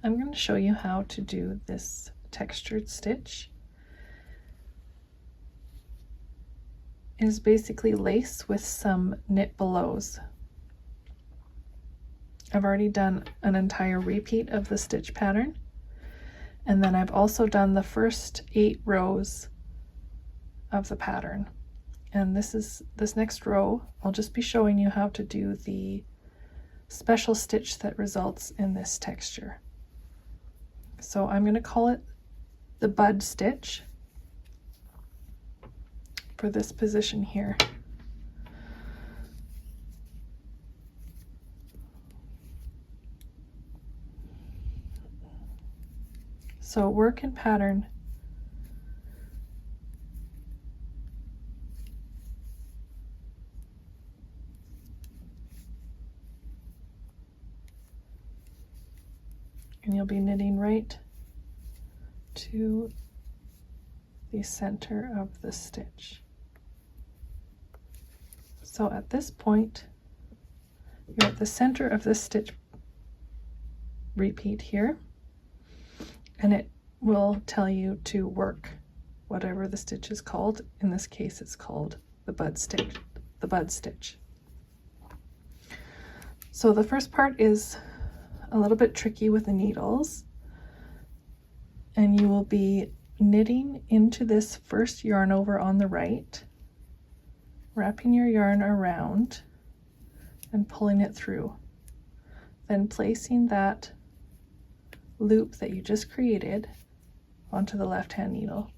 I'm going to show you how to do this textured stitch. It is basically lace with some knit belows. I've already done an entire repeat of the stitch pattern, and then I've also done the first 8 rows of the pattern. And this next row, I'll just be showing you how to do the special stitch that results in this texture. So I'm going to call it the bud stitch for this position here. So work in pattern and you'll be knitting right to the center of the stitch. So at this point, you're at the center of this stitch repeat here, and it will tell you to work whatever the stitch is called. In this case, it's called the bud stitch. The bud stitch. So the first part is a little bit tricky with the needles, and you will be knitting into this first yarn over on the right, wrapping your yarn around and pulling it through, then placing that loop that you just created onto the left hand needle.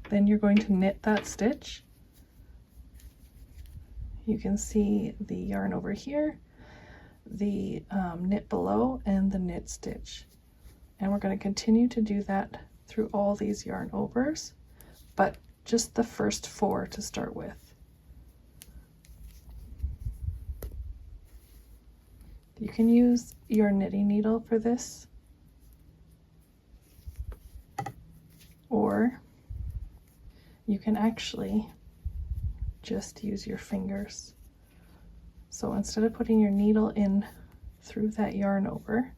Then you're going to knit that stitch. You can see the yarn over here, the knit below, and the knit stitch. And we're going to continue to do that through all these yarn overs, but just the first 4 to start with. You can use your knitting needle for this, or you can actually just use your fingers. So instead of putting your needle in through that yarn over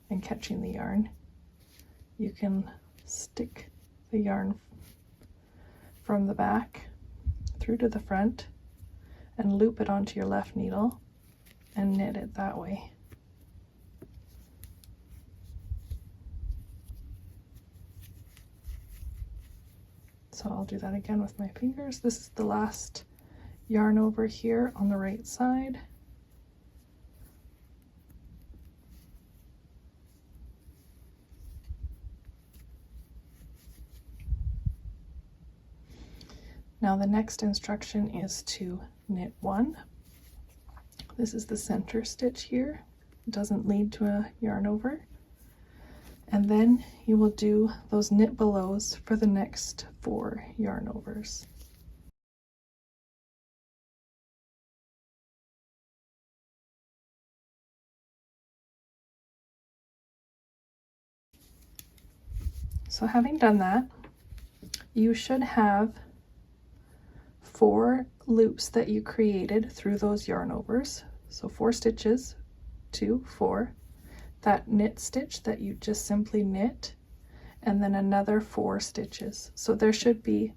and catching the yarn, you can stick the yarn from the back through to the front and loop it onto your left needle and knit it that way. So I'll do that again with my fingers. This is the last yarn over here on the right side. Now the next instruction is to knit 1. This is the center stitch here. It doesn't lead to a yarn over. And then you will do those knit belows for the next 4 yarn overs. So having done that, you should have 4 loops that you created through those yarn overs. So 4 stitches, 2, 4, that knit stitch that you just simply knit, and then another 4 stitches. So there should be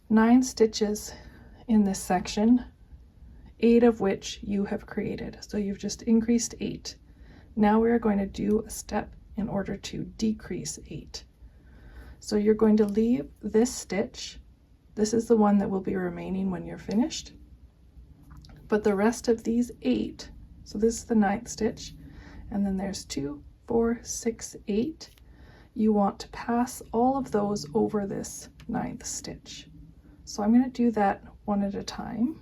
9 stitches in this section, 8 of which you have created. So you've just increased 8. Now we are going to do a step in order to decrease 8. So you're going to leave this stitch. This is the one that will be remaining when you're finished. But the rest of these 8, so this is the 9th stitch, and then there's 2, 4, 6, 8. You want to pass all of those over this 9th stitch. So I'm going to do that one at a time.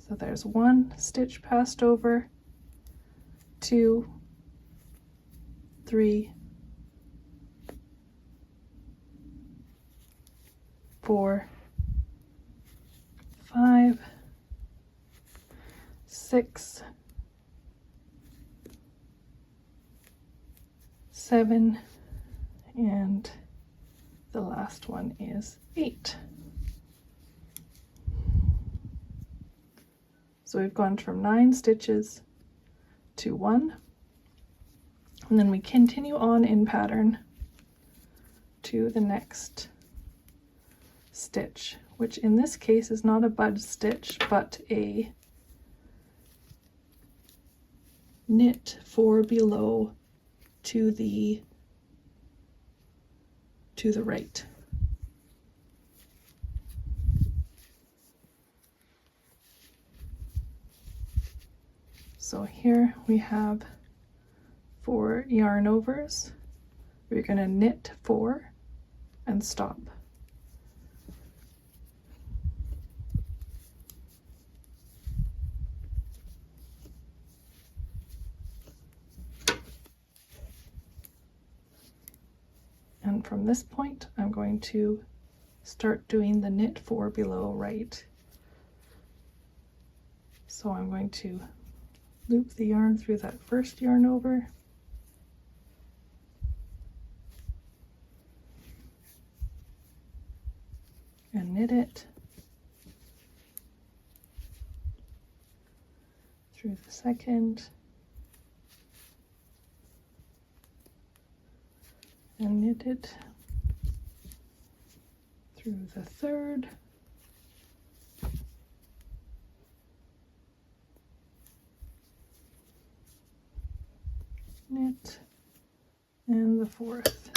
So there's 1 stitch passed over, 2, 3, 4, 5, 6, 7, and the last one is 8. So we've gone from 9 stitches to 1, and then we continue on in pattern to the next stitch, which in this case is not a bud stitch but a knit 4 below to the right. So here we have 4 yarn overs. We're going to knit 4 and stop. And from this point, I'm going to start doing the knit 4 below right. So I'm going to loop the yarn through that first yarn over, and knit it through the second, and knit it through the third, knit, and the fourth.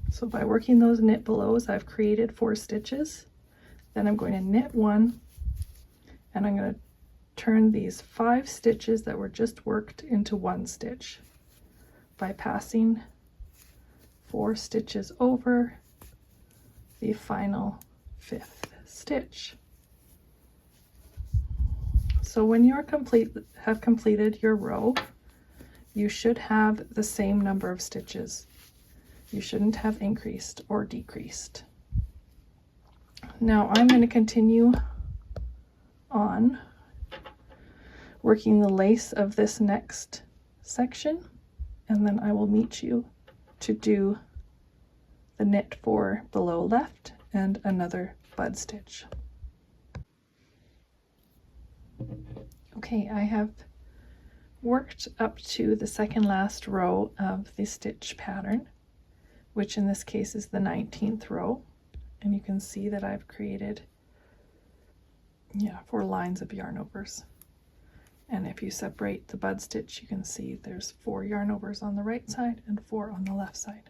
So by working those knit belows, I've created 4 stitches. Then I'm going to knit 1, and I'm going to turn these 5 stitches that were just worked into 1 stitch by passing 4 stitches over the final 5th stitch. So when you have completed your row, you should have the same number of stitches. You shouldn't have increased or decreased. Now I'm going to continue on working the lace of this next section, and then I will meet you to do the knit 4 below left and another bud stitch. Okay, I have worked up to the second last row of the stitch pattern, which in this case is the 19th row, and you can see that I've created 4 lines of yarn overs. And if you separate the bud stitch, you can see there's 4 yarn overs on the right side and 4 on the left side.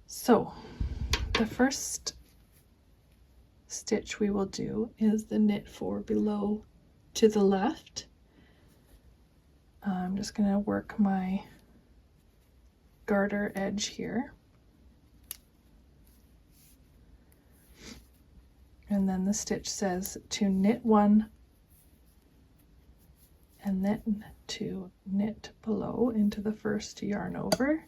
So the first stitch we will do is the knit 4 below to the left. I'm just going to work my garter edge here, and then the stitch says to knit 1 and then to knit below into the first yarn over.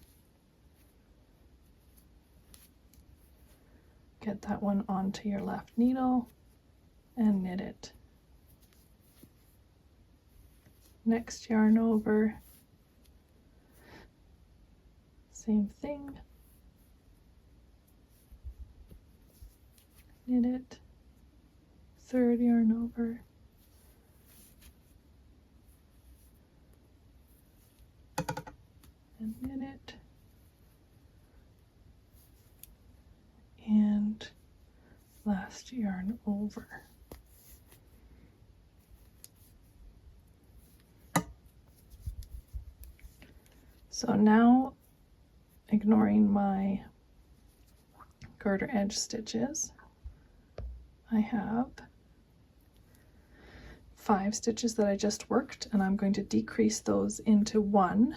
Get that one onto your left needle and knit it. Next yarn over, same thing, knit it, third yarn over, and knit it, and last yarn over. So now, ignoring my garter edge stitches, I have 5 stitches that I just worked, and I'm going to decrease those into 1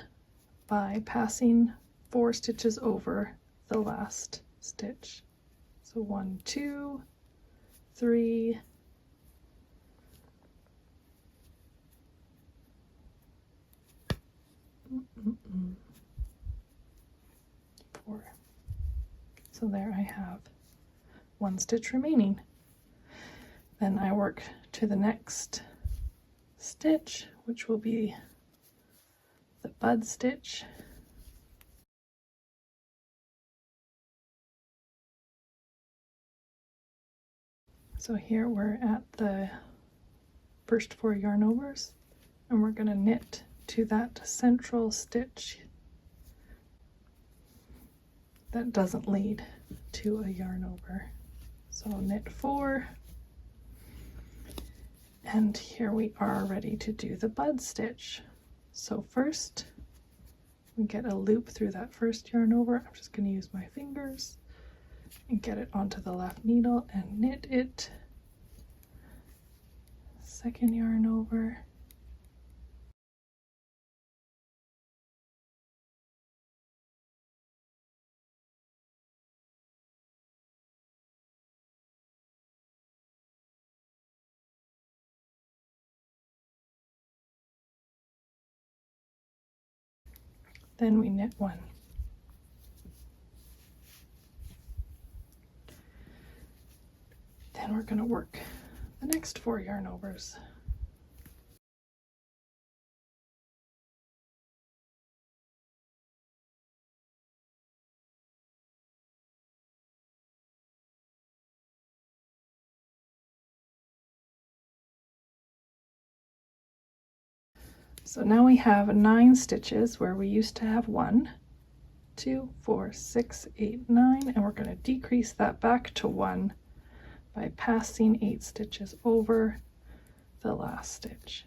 by passing 4 stitches over the last stitch. So 1, 2, 3, 4. So there I have 1 stitch remaining. Then I work to the next stitch, which will be the bud stitch. So here we're at the first 4 yarn overs, and we're going to knit to that central stitch that doesn't lead to a yarn over. So knit 4, and here we are ready to do the bud stitch. So first we get a loop through that first yarn over. I'm just going to use my fingers and get it onto the left needle and knit it. Second yarn over. Then we knit 1. Then we're going to work the next 4 yarn overs. So now we have 9 stitches where we used to have 1, 2, 4, 6, 8, 9, and we're going to decrease that back to 1 by passing 8 stitches over the last stitch.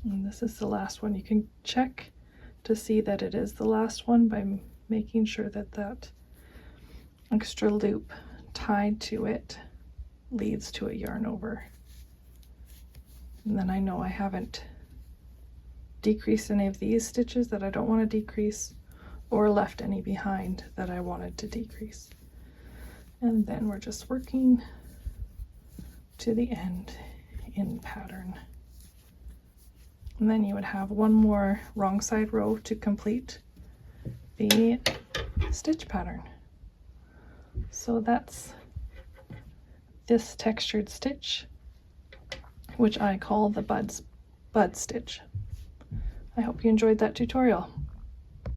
And this is the last one. You can check to see that it is the last one by making sure that that extra loop tied to it leads to a yarn over. And then I know I haven't decreased any of these stitches that I don't want to decrease, or left any behind that I wanted to decrease. And then we're just working to the end in pattern. And then you would have one more wrong side row to complete the stitch pattern. So that's this textured stitch, which I call the bud stitch. I hope you enjoyed that tutorial.